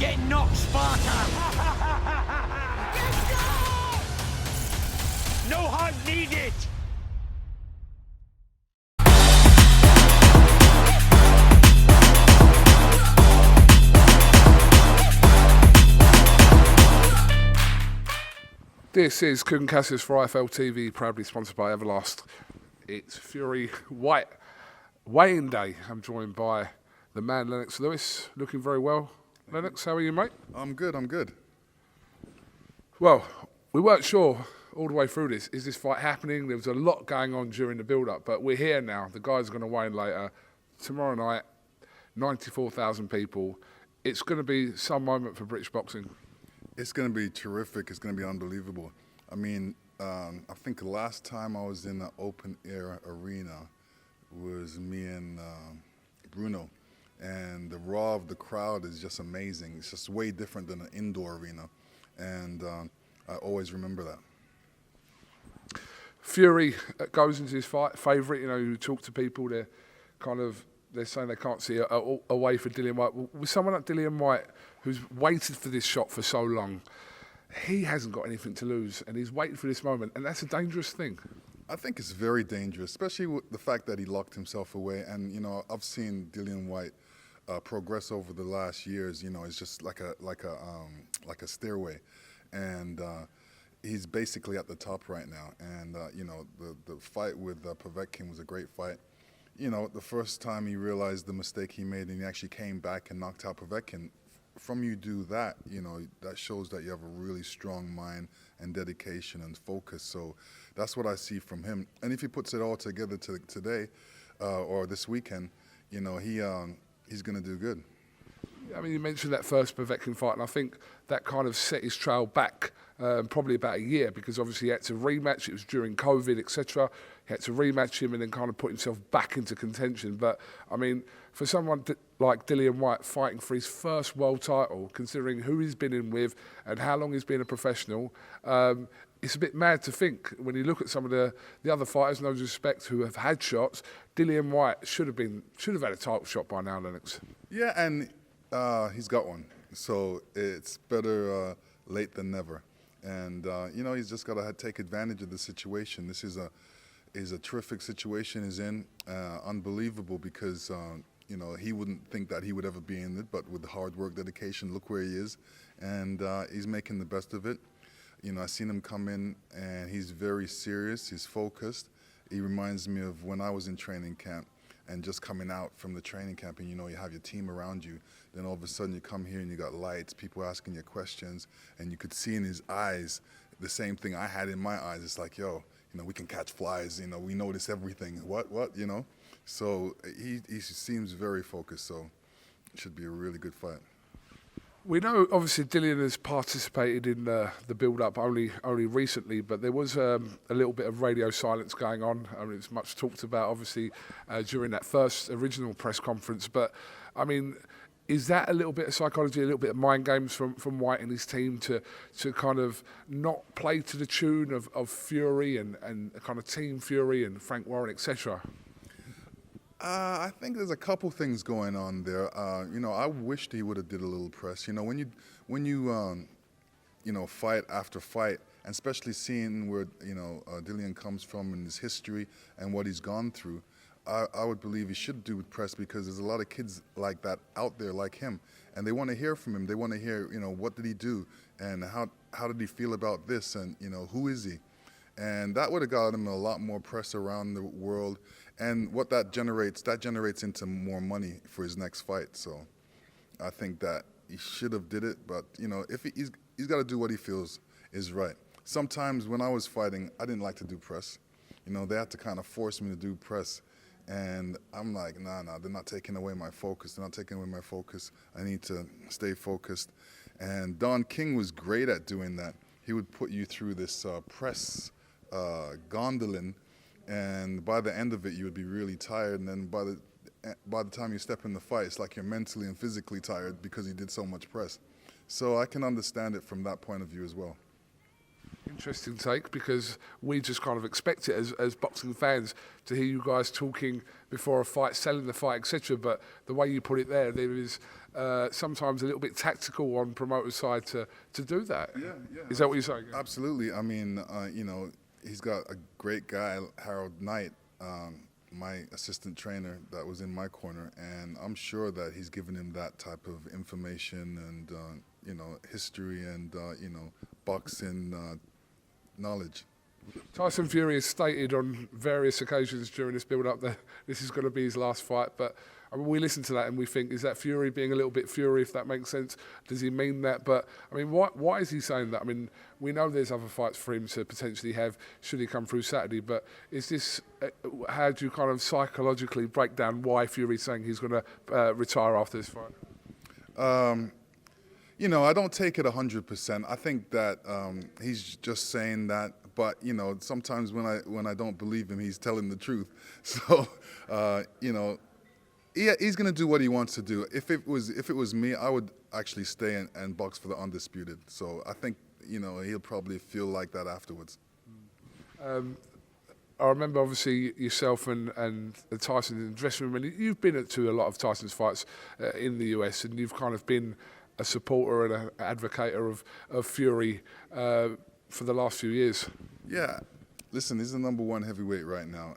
Get knocked, Sparta! No hunt needed! This is KUGAN CASSIUS for IFL TV, proudly sponsored by Everlast. It's Fury White weighing day. I'm joined by the man Lennox Lewis, looking very well. Lennox, how are you, mate? I'm good, I'm good. Well, we weren't sure all the way through this. Is this fight happening? There was a lot going on during the build-up, but we're here now. The guys are going to weigh in later. Tomorrow night, 94,000 people. It's going to be some moment for British boxing. It's going to be terrific. It's going to be unbelievable. I mean, I think the last time I was in an open-air arena was me and Bruno. And the raw of the crowd is just amazing. It's just way different than an indoor arena. And I always remember that. Fury goes into his fight, favourite. You know, you talk to people, they're saying they can't see a way for Dillian White. With someone like Dillian White, who's waited for this shot for so long, he hasn't got anything to lose, and he's waiting for this moment, and that's a dangerous thing. I think it's very dangerous, especially with the fact that he locked himself away. And you know, I've seen Dillian White progress over the last years. You know, it's just like a stairway, and he's basically at the top right now. And you know, the fight with Povetkin was a great fight. You know, the first time he realized the mistake he made, and he actually came back and knocked out Povetkin. From you do that, you know, that shows that you have a really strong mind and dedication and focus. So that's what I see from him. And if he puts it all together today or this weekend, you know, he's going to do good. I mean, you mentioned that first Povetkin fight, and I think that kind of set his trail back probably about a year, because obviously he had to rematch. It was during COVID, etc. He had to rematch him and then kind of put himself back into contention. But, I mean, for someone like Dillian White fighting for his first world title, considering who he's been in with and how long he's been a professional, it's a bit mad to think when you look at some of the other fighters, no respect, who have had shots. Dillian White should have had a title shot by now, Lennox. Yeah, and he's got one, so it's better late than never. And you know, he's just got to take advantage of the situation. This is a terrific situation he's in, unbelievable, because you know, he wouldn't think that he would ever be in it, but with the hard work, dedication, look where he is, and he's making the best of it. You know, I've seen him come in, and he's very serious, he's focused. He reminds me of when I was in training camp, and just coming out from the training camp, and you know, you have your team around you, then all of a sudden you come here and you got lights, people asking you questions, and you could see in his eyes the same thing I had in my eyes. It's like, yo, you know, we can catch flies, you know, we notice everything, what, you know? So he seems very focused, so it should be a really good fight. We know, obviously, Dillian has participated in the build-up only recently, but there was a little bit of radio silence going on. I mean, it's much talked about, obviously, during that first original press conference. But, I mean, is that a little bit of psychology, a little bit of mind games from White and his team to kind of not play to the tune of Fury and kind of Team Fury and Frank Warren, etc.? I think there's a couple things going on there. You know, I wished he would have did a little press. You know, when you you know, fight after fight, and especially seeing where, you know, Dillian comes from and his history and what he's gone through, I would believe he should do with press, because there's a lot of kids like that out there, like him, and they want to hear from him. They want to hear, you know, what did he do, and how did he feel about this, and you know, who is he? And that would have got him a lot more press around the world. And what that generates into more money for his next fight. So I think that he should have did it, but you know, if he's got to do what he feels is right. Sometimes when I was fighting, I didn't like to do press. You know, they had to kind of force me to do press, and I'm like, nah, they're not taking away my focus. They're not taking away my focus. I need to stay focused. And Don King was great at doing that. He would put you through this press gondolin, and by the end of it, you would be really tired, and then by the time you step in the fight, it's like you're mentally and physically tired because you did so much press. So I can understand it from that point of view as well. Interesting take, because we just kind of expect it as boxing fans to hear you guys talking before a fight, selling the fight, etc. But the way you put it there is sometimes a little bit tactical on promoter's side to do that. Yeah. Is that what you're saying? Absolutely. I mean, you know, he's got a great guy, Harold Knight, my assistant trainer that was in my corner, and I'm sure that he's given him that type of information and, you know, history and, you know, boxing knowledge. Tyson Fury has stated on various occasions during this build-up that this is going to be his last fight, but I mean, we listen to that and we think, is that Fury being a little bit Fury, if that makes sense? Does he mean that? But, I mean, why is he saying that? I mean, we know there's other fights for him to potentially have should he come through Saturday, but is this, how do you kind of psychologically break down why Fury's saying he's going to retire after this fight? You know, I don't take it 100%. I think that he's just saying that, but you know, sometimes when I don't believe him, he's telling the truth. So, you know, he's gonna do what he wants to do. If it was me, I would actually stay and box for the undisputed. So I think, you know, he'll probably feel like that afterwards. I remember obviously yourself and Tyson in the dressing room, and you've been to a lot of Tyson's fights in the US, and you've kind of been a supporter and an advocator of Fury for the last few years. Yeah, listen, he's the #1 heavyweight right now.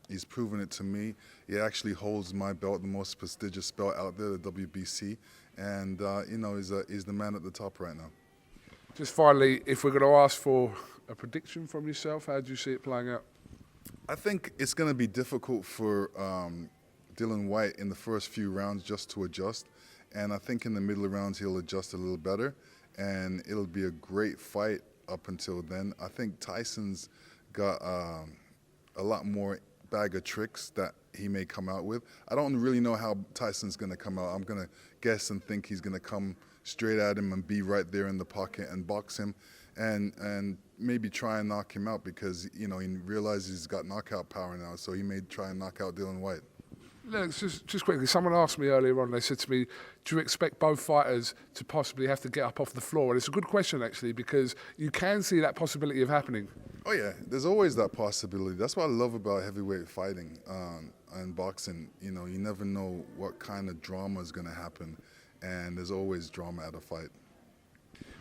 He's proven it to me. He actually holds my belt, the most prestigious belt out there, the WBC, and you know, he's the man at the top right now. Just finally, if we're going to ask for a prediction from yourself, how do you see it playing out? I think it's going to be difficult for Dillian White in the first few rounds just to adjust. And I think in the middle of rounds he'll adjust a little better, and it'll be a great fight up until then. I think Tyson's got a lot more bag of tricks that he may come out with. I don't really know how Tyson's going to come out. I'm going to guess and think he's going to come straight at him and be right there in the pocket and box him and maybe try and knock him out, because, you know, he realizes he's got knockout power now, so he may try and knock out Dillian White. Lennox, just quickly, someone asked me earlier on, they said to me, do you expect both fighters to possibly have to get up off the floor? And it's a good question, actually, because you can see that possibility of happening. Oh, yeah, there's always that possibility. That's what I love about heavyweight fighting and boxing. You know, you never know what kind of drama is going to happen, and there's always drama at a fight.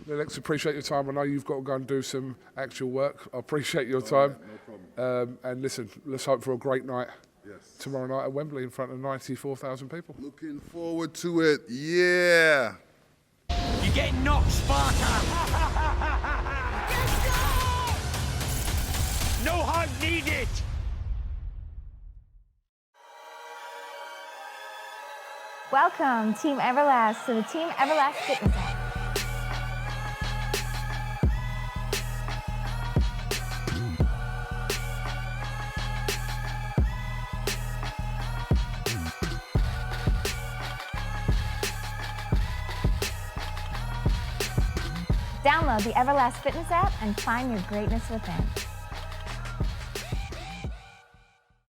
Lennox, appreciate your time. I know you've got to go and do some actual work. I appreciate your time. No problem. And listen, let's hope for a great night. Yes. Tomorrow night at Wembley in front of 94,000 people. Looking forward to it, yeah. You're getting knocked, Sparta! No hug needed! Welcome, Team Everlast, to the Team Everlast Fitness app. Download the Everlast Fitness app and find your greatness within.